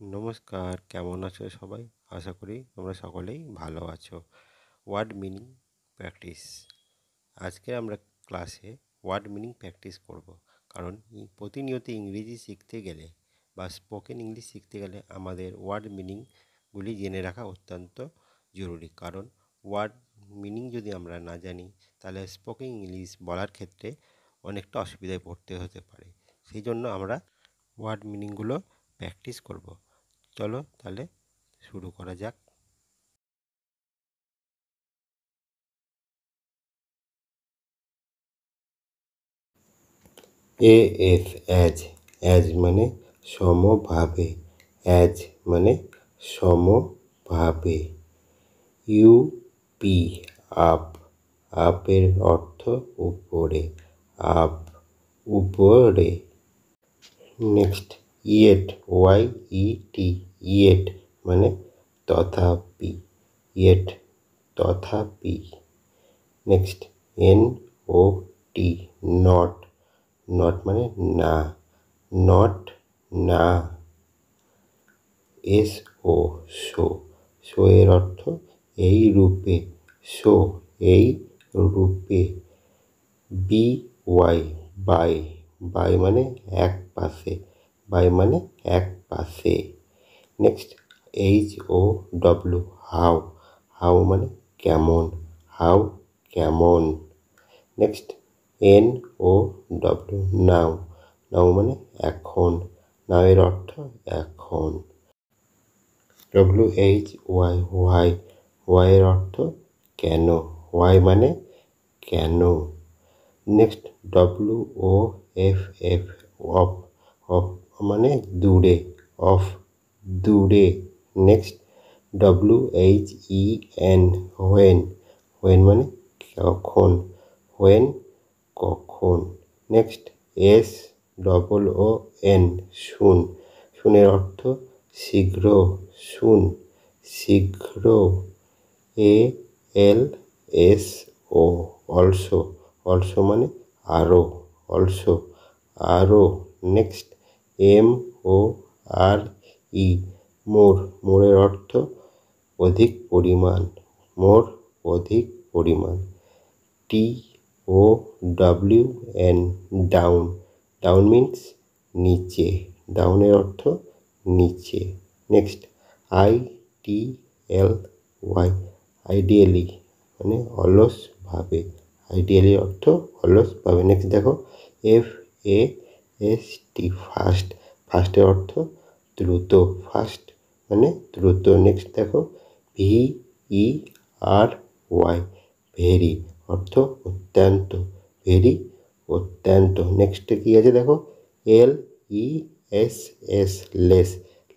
নমস্কার, কেমন আছো সবাই? আশা করি তোমরা সকলেই ভালো আছো। Word meaning practice. আজকে আমরা ক্লাসে ওয়ার্ড মিনিং প্র্যাকটিস করব। কারণ প্রতিনিয়ত ইংরেজি শিখতে গেলে বা স্পোকেন ইংলিশ শিখতে গেলে আমাদের ওয়ার্ড মিনিংগুলি জেনে রাখা অত্যন্ত জরুরি। কারণ ওয়ার্ড মিনিং যদি আমরা না জানি তাহলে স্পোকেন ইংলিশ বলার ক্ষেত্রে অনেকটা অসুবিধায় পড়তে হতে পারে। সেই জন্য আমরা ওয়ার্ড মিনিংগুলো প্র্যাকটিস করব। চলো তাহলে শুরু করা যাক। এস অ্যাজ মানে সমভাবে, অ্যাজ মানে সমভাবে। ইউপি আপ, আপের অর্থ উপরে, আপ উপরে। নেক্সট ইয়েট, ওয়াই-ই-টি, ইয়েট মানে তথাপি, ইয়েট তথাপি। নেক্সট এন-ও-টি, নট, নট মানে না, নট না। এস-ও, শো, শো এর অর্থ এই রূপে, শো এই রূপে। বি-ওয়াই, বাই, বাই মানে এক পাশে, বাই মানে এক পাশে। নেক্সট এইচ-ও-ডব্লিউ, হাউ, হাউ মানে কেমন, হাউ কেমন। নেক্সট এন-ও-ডব্লিউ, নাও, নাও মানে এখন, নাও এর অর্থ এখন। ডব্লিউ-এইচ-ওয়াই, হোয়াই, হোয়াই এর অর্থ কেন, হোয়াই মানে কেন। নেক্সট ডব্লিউ-ও-এফ-এফ, অফ, অফ মানে দূরে, অফ দূরে। নেক্সট ডব্লিউ-এইচ-ই-এন, হোয়েন, হোয়েন মানে কখন, হোয়েন কখন। নেক্সট এস-ডবল-ও-এন, সুন, সুনের অর্থ শীঘ্র, সুন শীঘ্র। এ-এল-এস-ও, অলসো, অলসো মানে আরও, অলসো আরও। নেক্সট এম-ও-আর-ই, মোর, মোরের অর্থ অধিক পরিমাণ, মোর অধিক পরিমাণ। টি-ও-ডব্লিউ-এন, ডাউন, ডাউন মিন্স নিচে, ডাউনের অর্থ নিচে। নেক্সট আই-টি-এল-ওয়াই, আইডিয়ালি মানে অলসভাবে, আইডিয়ালি অর্থ অলসভাবে। নেক্সট দেখো এফ-এ-এস-টি, ফাস্ট, ফাস্টের অর্থ দ্রুত, ফাস্ট মানে দ্রুত। নেক্সট দেখো ভি-ই-আর-ওয়াই, ভেরি অর্থ অত্যন্ত, ভেরি অত্যন্ত। নেক্সট কি আছে দেখো এল-ই-এস-এস, লেস,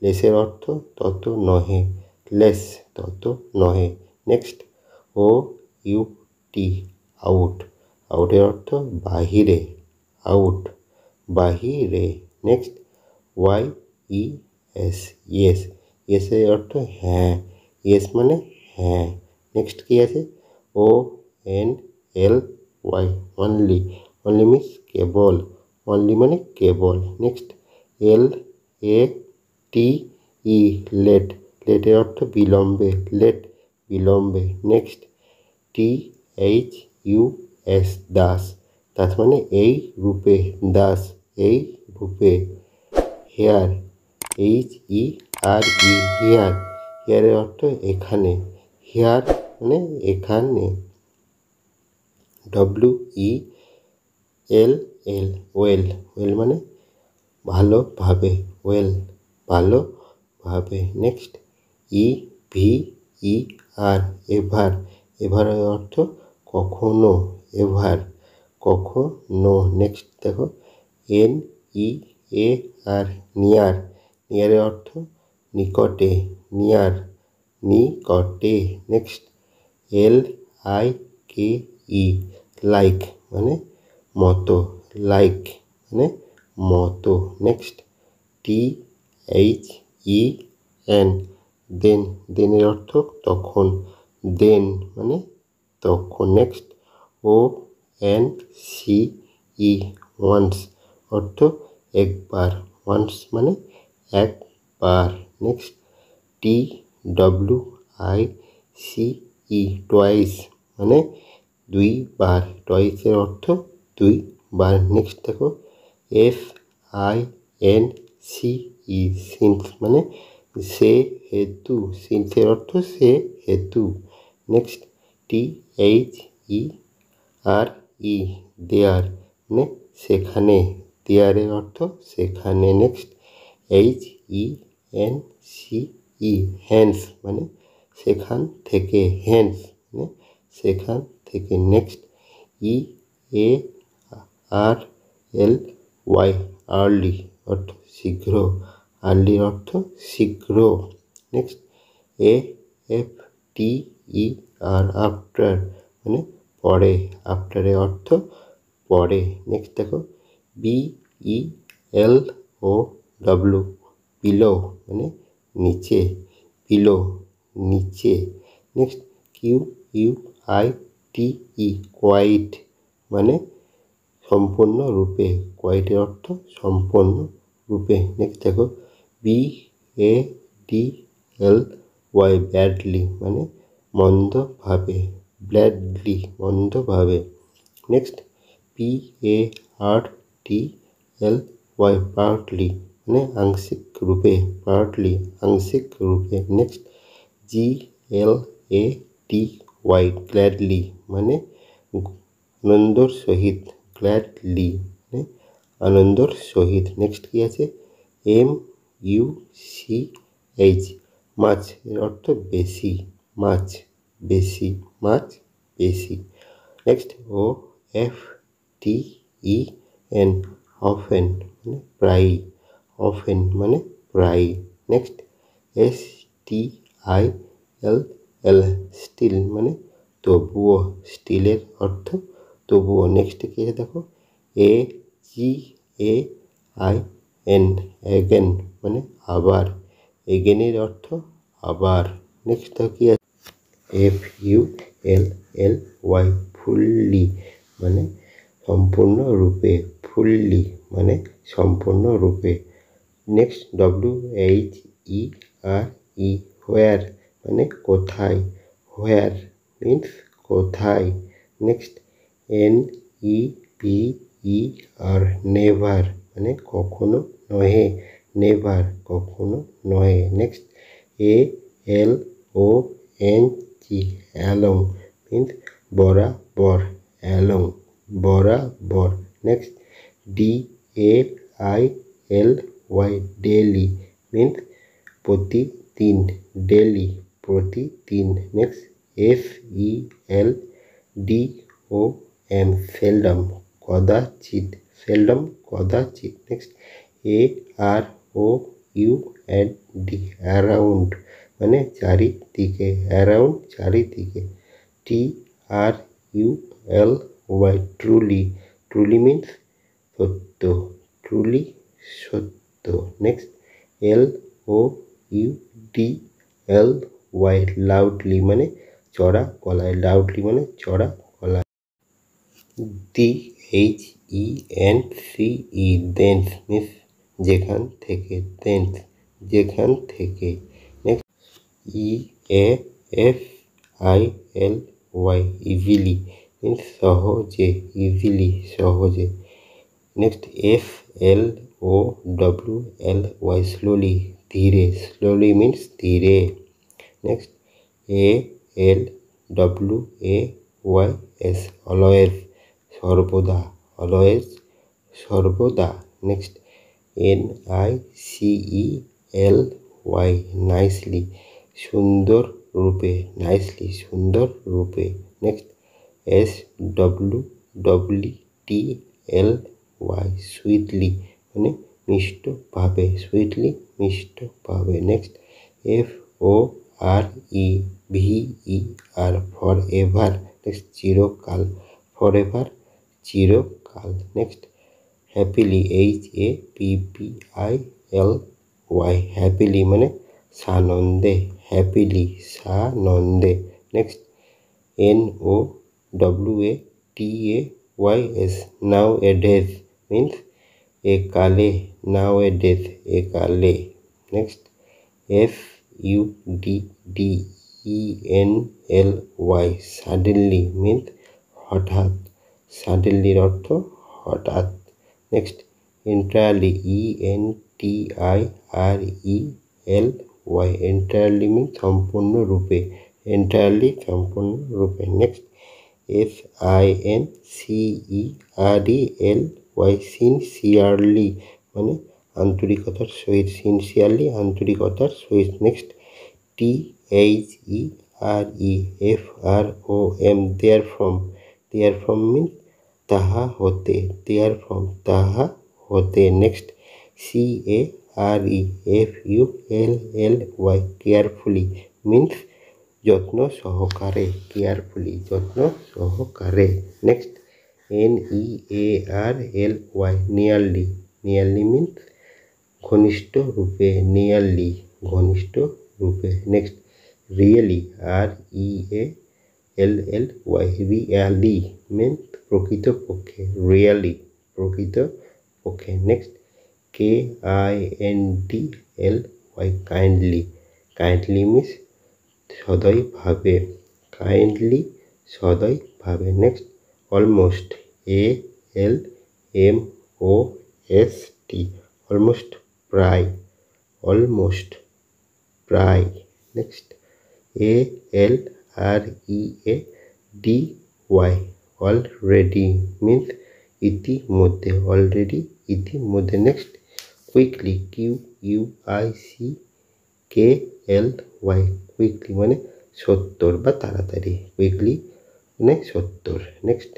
লেসের অর্থ তত নহে, লেস তত নহে। নেক্সট ও-ইউ-টি, আউট, আউটের অর্থ বাহিরে, আউট বাহিরে। নেক্সট ওয়াই-ই-এস, ইয়েস, ইয়েসের অর্থ হ্যাঁ, ইয়েস মানে হ্যাঁ। নেক্সট কি আছে ও-এন-এল-ওয়াই, অনলি, অনলি মিন্স কেবল, অনলি মানে কেবল। নেক্সট এল-এ-টি-ই, লেট, লেটের অর্থ বিলম্বে, লেট বিলম্বে। নেক্সট টি-এইচ-ইউ-এস, দাস, দাস মানে এই রূপে, দাস এই রূপে। হেয়ার, এইচ-ই-আর-ই, হেয়ার, হেয়ারের অর্থ এখানে, হেয়ার মানে এখানে। ডব্লিউ-ই-এল-এল, ওয়েল, ওয়েল মানে ভালোভাবে, ওয়েল ভালোভাবে। নেক্সট ই-ভি-ই-আর, এভার, এভারের অর্থ কখনো, এভার কখনো। নেক্সট দেখো এন-ই-এ-আর, নিয়ার, নিয়ারের অর্থ নিকটে, নিয়ার নিকটে। নেক্সট এল-আই-কে-ই, লাইক মানে মতো, লাইক মানে মতো। নেক্সট টি-এইচ-ই-এন, দেন, দেনের অর্থ তখন, দেন মানে তখন। নেক্সট ও-এন-সি-ই, ওয়ান্স অর্থ একবার, ওয়ান্স মানে একবার। নেক্সট TWICE টয়েস মানে দুইবার, টয়েসের অর্থ দুইবার। নেক্সট দেখো SINCE সিন্স মানে সেহেতু, সিন্সের অর্থ সেহেতু। নেক্সট THERE দেয়ার মানে সেখানে, দেয়ারের অর্থ সেখানে। নেক্সট HENCE হ্যান্স মানে সেখান থেকে, হ্যান্স মানে সেখান থেকে। নেক্সট EARLY আর্লি অর্থ শীঘ্র, আর্লির অর্থ শীঘ্র। নেক্সট AFTER আফটার মানে পরে, আফটারের অর্থ পরে। নেক্সট দেখো BELOW বিলো মানে নিচে, বিলো নিচে। নেক্সট QUITE কোয়াইট মানে সম্পূর্ণরূপে, কোয়াইটের অর্থ সম্পূর্ণরূপে। নেক্সট দেখো BADLY ব্যাডলি মানে মন্দভাবে, ব্যাডলি মন্দভাবে। নেক্সট PARTLY পার্টলি মানে আংশিক রূপে, পার্টলি আংশিক রূপে। নেক্সট GLADY গ্ল্যাডলি মানে আনন্দর সহিত, গ্ল্যাডলি মানে আনন্দর সহিত। নেক্সট কি আছে MUCH মাছ, এর অর্থ বেশি, মাছ বেশি, মাছ বেশি। নেক্সট OFTEN অফেন মানে প্রায়ই, অফেন মানে প্রায়ই। নেক্সট STILL স্টিল মানে তবুও, স্টিলের অর্থ তবুও। নেক্সট কি আছে দেখো AGAIN অ্যাগেন মানে আবার, এগেনের অর্থ আবার। নেক্সট কি আছে FULLY ফুললি মানে সম্পূর্ণরূপে, ফুললি মানে সম্পূর্ণরূপে। নেক্সট WHERE হোয়ার মানে কোথায়, হোয়ার মিন্স কোথায়। নেক্সট NEVER নেভার মানে কখনো নহে, নেভার কখনো নহে। নেক্সট ALONG অ্যালং মিন্স বরাবর, অ্যালং বরাবর। নেক্সট DAILY ডেলি মিন্স প্রতিদিন, ডেলি প্রতিদিন। নেক্সট SELDOM সেলডম কদাচিৎ, সেলডম কদাচিৎ। নেক্সট AROUND অ্যারাউন্ড মানে চারিদিকে, অ্যারাউন্ড চারিদিকে। TRULY ট্রুলি, ট্রুলি মিন্স সত্য, ট্রুলি সত্য। নেক্সট LOUDLY লাউডলি মানে চড়া গলায়, লাউডলি মানে চড়া গলায়। DHENCE দেন্স মিন্স যেখান থেকে, দেন্স যেখান থেকে। নেক্সট EAFILY ইজিলি মিন্স সহজে, ইজিলি সহজে। নেক্সট SLOWLY স্লোলি ধীরে, স্লোলি মিন্স ধীরে। নেক্সট ALWAYS অলওয়েজ সর্বদা, অলওয়েজ সর্বদা। নেক্সট NICELY নাইসলি সুন্দর রূপে, নাইসলি সুন্দর রূপে। নেক্সট SWWTLY সুইটলি মানে মিষ্টভাবে, সুইটলি মিষ্টভাবে। Next FOREVER forever next চিরকাল, ফর এভার চিরকাল। নেক্সট হ্যাপিলি HAPPILY হ্যাপিলি মানে সানন্দে, হ্যাপিলি সানন্দে। Next NOWADAYS nowadays means একালে, নাও এ ডেজ একালে। নেক্সট SUDDENLY suddenly means হঠাৎ, suddenly অর্থ হঠাৎ। Next entirely ENTIRELY entirely means সম্পূর্ণরূপে, entirely সম্পূর্ণরূপে। নেক্সট SINCERELY sincerely মানে আন্তরিকতার সহিত, সিনসিয়ারলি আন্তরিকতার সহিত। নেক্সট THEREFROM therefrom means তাহা হতে, therefrom তাহা হতে। নেক্সট CAREFULLY carefully means যত্ন সহকারে, কেয়ারফুলি যত্ন সহকারে। নেক্সট NEARLY নিয়ারলি মিন্স ঘনিষ্ঠ রূপে, নিয়ারলি ঘনিষ্ঠ রূপে। নেক্সট রিয়েলি REALLY মিন্স প্রকৃতপক্ষে, রিয়েলি প্রকৃতপক্ষে। নেক্সট KINDLY কাইন্ডলি মিন্স সদয়ভাবে, কাইন্ডলি সদয়ভাবে। নেক্সট অলমোস্ট ALMOST অলমোস্ট প্রায়, অলমোস্ট প্রায়। নেক্সট ALREADY অলরেডি মিন্স ইতিমধ্যে, অলরেডি ইতিমধ্যে। নেক্সট কুইকলি QUICKLY কুইকলি মানে সত্তর বা তাড়াতাড়ি, কুইকলি মানে সত্তর। নেক্সট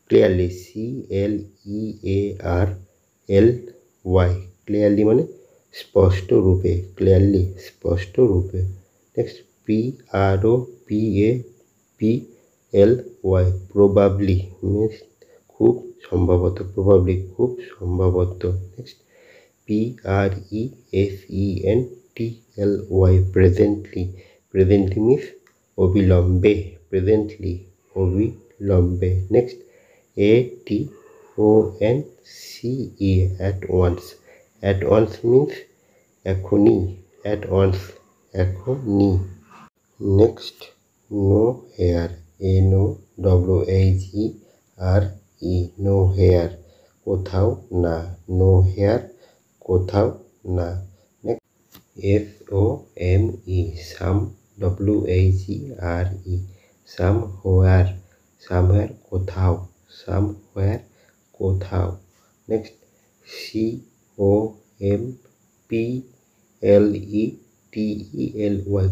ক্লিয়ারলি CLEARLY ক্লিয়ারলি মানে স্পষ্ট রূপে, ক্লিয়ারলি স্পষ্ট রূপে। নেক্সট PROBABLY প্রবাবলি মিন্স খুব সম্ভবত, প্রবাবলি খুব সম্ভবত। নেক্সট PRESENTLY প্রেজেন্টলি মিন্স অবিলম্বে, প্রেজেন্টলি অবিলম্বে। Next ATONCE at once means এখনই, at once এখনই। Next nowhere NOWHERE nowhere কোথাও না, নো হেয়ার কোথাও না। নেক্সট SOME সাম WHERE somewhere somewhere কোথাও, somewhere কোথাও। নেক্সট COMPLETELY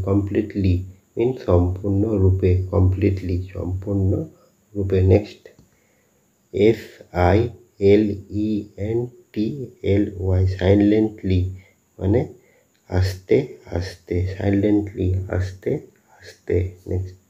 কমপ্লিটলি মিন্স সম্পূর্ণরূপে, কমপ্লিটলি সম্পূর্ণরূপে। নেক্সট SILENTLY সাইলেন্টলি মানে আস্তে আস্তে, সাইলেন্টলি আস্তে আস্তে। নেক্সট